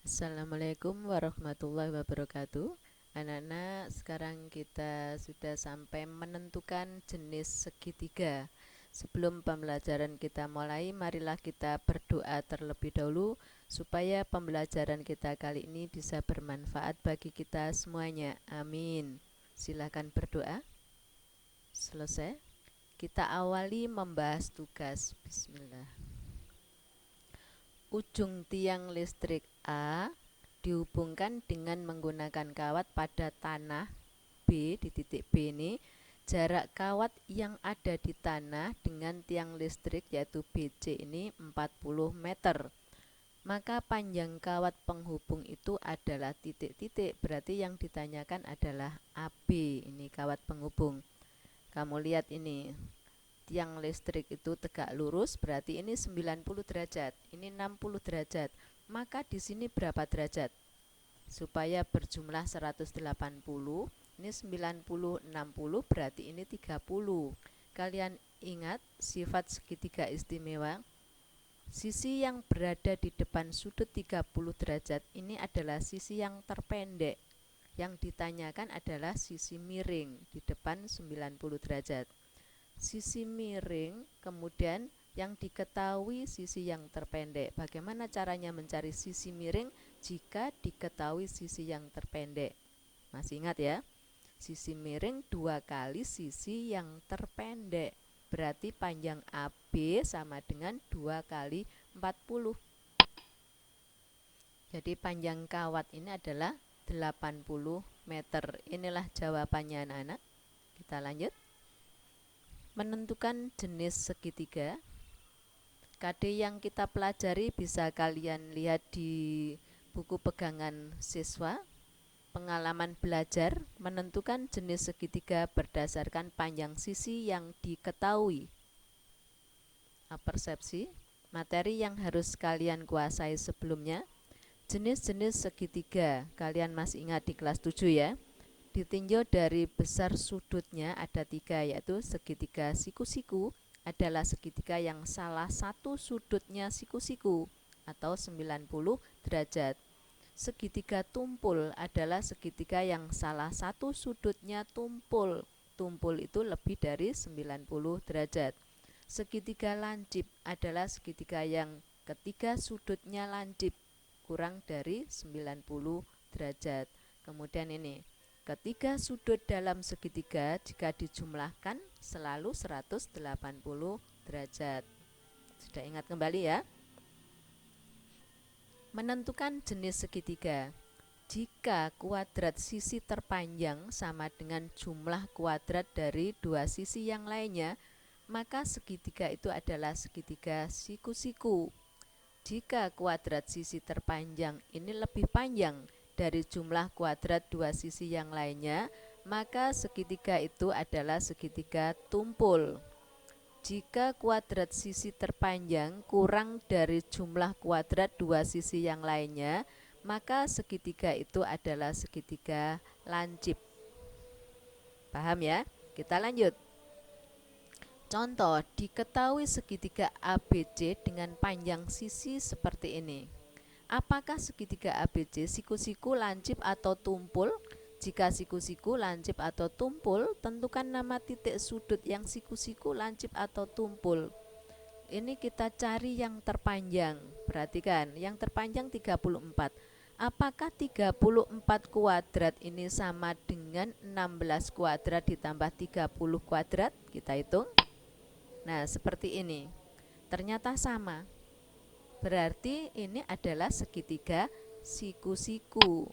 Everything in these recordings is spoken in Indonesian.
Assalamualaikum warahmatullahi wabarakatuh. Anak-anak, sekarang kita sudah sampai menentukan jenis segitiga. Sebelum pembelajaran kita mulai, marilah kita berdoa terlebih dahulu supaya pembelajaran kita kali ini bisa bermanfaat bagi kita semuanya. Amin. Silakan berdoa. Selesai. Kita awali membahas tugas. Bismillah. Ujung tiang listrik A dihubungkan dengan menggunakan kawat pada tanah B di titik B ini. Jarak kawat yang ada di tanah dengan tiang listrik yaitu BC ini 40 meter. Maka panjang kawat penghubung itu adalah titik-titik, berarti yang ditanyakan adalah AB, ini kawat penghubung. Kamu lihat ini, tiang listrik itu tegak lurus, berarti ini 90 derajat, ini 60 derajat. Maka di sini berapa derajat? Supaya berjumlah 180, ini 90, 60, berarti ini 30. Kalian ingat sifat segitiga istimewa? Sisi yang berada di depan sudut 30 derajat ini adalah sisi yang terpendek. Yang ditanyakan adalah sisi miring di depan 90 derajat. Sisi miring, kemudian yang diketahui sisi yang terpendek. Bagaimana caranya mencari sisi miring jika diketahui sisi yang terpendek? Masih ingat ya? Sisi miring 2 kali sisi yang terpendek. Berarti panjang AB sama dengan 2 kali 40. Jadi panjang kawat ini adalah 80 meter. Inilah jawabannya anak-anak. Kita lanjut. Menentukan jenis segitiga. KD yang kita pelajari bisa kalian lihat di buku pegangan siswa. Pengalaman belajar menentukan jenis segitiga berdasarkan panjang sisi yang diketahui. Persepsi, materi yang harus kalian kuasai sebelumnya. Jenis-jenis segitiga, kalian masih ingat di kelas 7 ya. Ditinjau dari besar sudutnya ada 3, yaitu segitiga siku-siku adalah segitiga yang salah satu sudutnya siku-siku atau 90 derajat. Segitiga tumpul adalah segitiga yang salah satu sudutnya tumpul. Tumpul itu lebih dari 90 derajat. Segitiga lancip adalah segitiga yang ketiga sudutnya lancip kurang dari 90 derajat. Kemudian ini, ketiga sudut dalam segitiga jika dijumlahkan selalu 180 derajat. Sudah ingat kembali ya? Menentukan jenis segitiga. Jika kuadrat sisi terpanjang sama dengan jumlah kuadrat dari 2 sisi yang lainnya, maka segitiga itu adalah segitiga siku-siku. Jika kuadrat sisi terpanjang ini lebih panjang dari jumlah kuadrat 2 sisi yang lainnya, maka segitiga itu adalah segitiga tumpul. Jika kuadrat sisi terpanjang kurang dari jumlah kuadrat 2 sisi yang lainnya, maka segitiga itu adalah segitiga lancip. Paham ya? Kita lanjut. Contoh, diketahui segitiga ABC dengan panjang sisi seperti ini. Apakah segitiga ABC siku-siku, lancip, atau tumpul? Jika siku-siku, lancip, atau tumpul, tentukan nama titik sudut yang siku-siku, lancip, atau tumpul. Ini kita cari yang terpanjang. Perhatikan, yang terpanjang 34. Apakah 34 kuadrat ini sama dengan 16 kuadrat ditambah 30 kuadrat? Kita hitung. Nah, seperti ini. Ternyata sama. Berarti ini adalah segitiga siku-siku.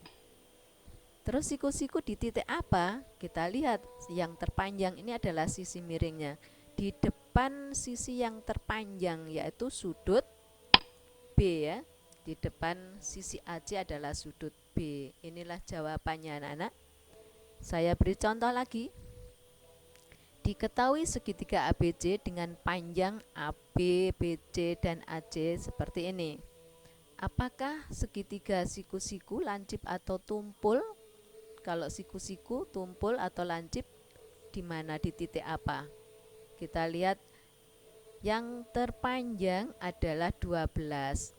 Terus siku-siku di titik apa? Kita lihat yang terpanjang ini adalah sisi miringnya. Di depan sisi yang terpanjang yaitu sudut B ya. Di depan sisi AC adalah sudut B. Inilah jawabannya anak-anak. Saya beri contoh lagi. Diketahui segitiga ABC dengan panjang AB, BC, dan AC seperti ini. Apakah segitiga siku-siku, lancip, atau tumpul? Kalau siku-siku, tumpul, atau lancip, di mana, di titik apa? Kita lihat yang terpanjang adalah 12.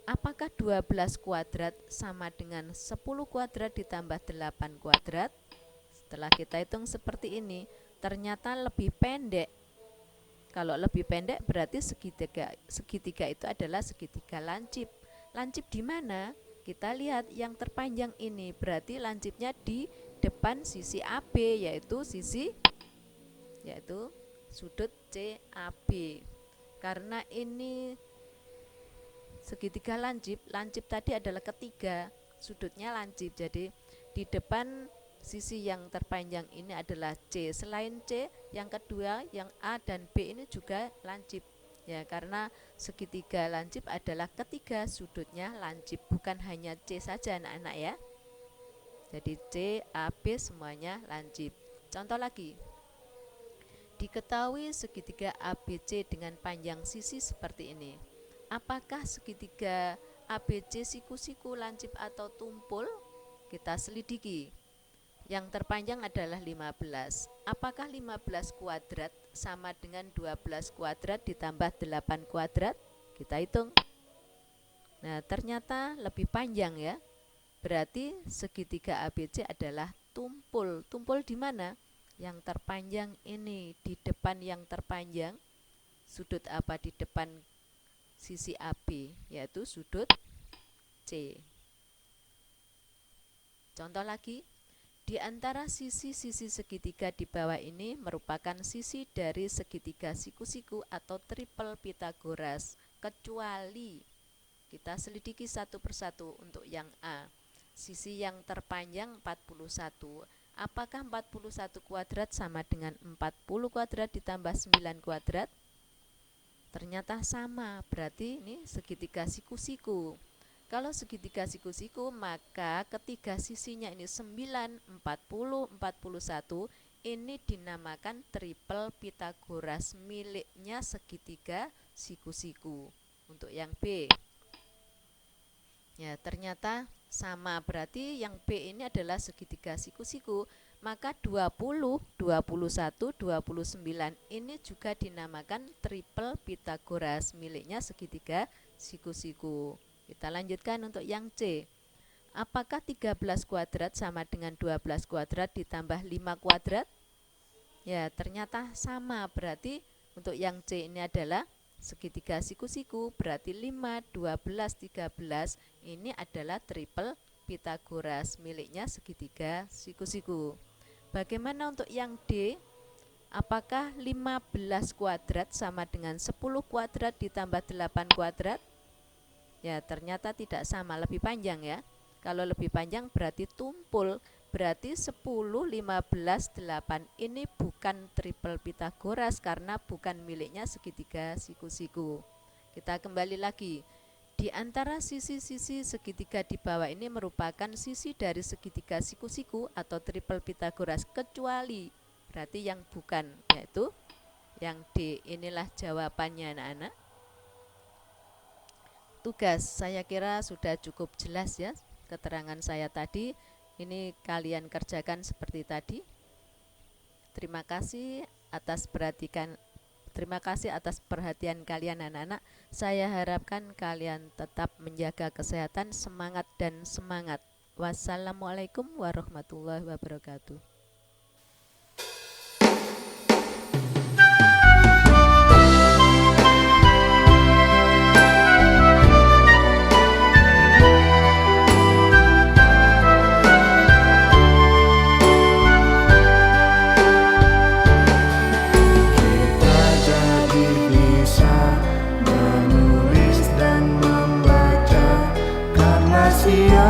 Apakah 12 kuadrat sama dengan 10 kuadrat ditambah 8 kuadrat? Setelah kita hitung seperti ini, ternyata lebih pendek. Kalau lebih pendek berarti segitiga itu adalah segitiga lancip. Lancip di mana? Kita lihat yang terpanjang ini, berarti lancipnya di depan sisi AB, yaitu sudut CAB. Karena ini segitiga lancip tadi adalah ketiga, sudutnya lancip. Jadi di depan sisi yang terpanjang ini adalah C. Selain C, yang kedua yang A dan B ini juga lancip. Ya, karena segitiga lancip adalah ketiga sudutnya lancip, bukan hanya C saja anak-anak ya. Jadi C, A, B semuanya lancip. Contoh lagi. Diketahui segitiga ABC dengan panjang sisi seperti ini. Apakah segitiga ABC siku-siku lancip atau tumpul? Kita selidiki. Yang terpanjang adalah 15. Apakah 15 kuadrat sama dengan 12 kuadrat ditambah 8 kuadrat? Kita hitung. Nah, ternyata lebih panjang ya. Berarti segitiga ABC adalah tumpul. Tumpul di mana? Yang terpanjang ini, di depan yang terpanjang. Sudut apa di depan sisi AB? Yaitu sudut C. Contoh lagi. Di antara sisi-sisi segitiga di bawah ini merupakan sisi dari segitiga siku-siku atau triple Pythagoras, kecuali kita selidiki satu persatu. Untuk yang A, sisi yang terpanjang 41. Apakah 41 kuadrat sama dengan 40 kuadrat ditambah 9 kuadrat? Ternyata sama, berarti ini segitiga siku-siku. Kalau segitiga siku-siku, maka ketiga sisinya ini 9, 40, 41, ini dinamakan triple Pythagoras, miliknya segitiga siku-siku. Untuk yang B, ya ternyata sama, berarti yang B ini adalah segitiga siku-siku. Maka 20, 21, 29 ini juga dinamakan triple Pythagoras, miliknya segitiga siku-siku. Kita lanjutkan untuk yang C. Apakah 13 kuadrat sama dengan 12 kuadrat ditambah 5 kuadrat? Ya, ternyata sama. Berarti untuk yang C ini adalah segitiga siku-siku, berarti 5, 12, 13 ini adalah triple Pythagoras, miliknya segitiga siku-siku. Bagaimana untuk yang D? Apakah 15 kuadrat sama dengan 10 kuadrat ditambah 8 kuadrat? Ya, ternyata tidak sama, lebih panjang ya. Kalau lebih panjang berarti tumpul, berarti 10, 15, 8 ini bukan triple Pythagoras karena bukan miliknya segitiga siku-siku. Kita kembali lagi. Di antara sisi-sisi segitiga di bawah ini merupakan sisi dari segitiga siku-siku atau triple Pythagoras, kecuali, berarti yang bukan, yaitu yang D. Inilah jawabannya anak-anak. Tugas saya kira sudah cukup jelas ya keterangan saya tadi. Ini kalian kerjakan seperti tadi. Terima kasih atas perhatian kalian anak-anak. Saya harapkan kalian tetap menjaga kesehatan, semangat dan semangat. Wassalamualaikum warahmatullahi wabarakatuh. Sia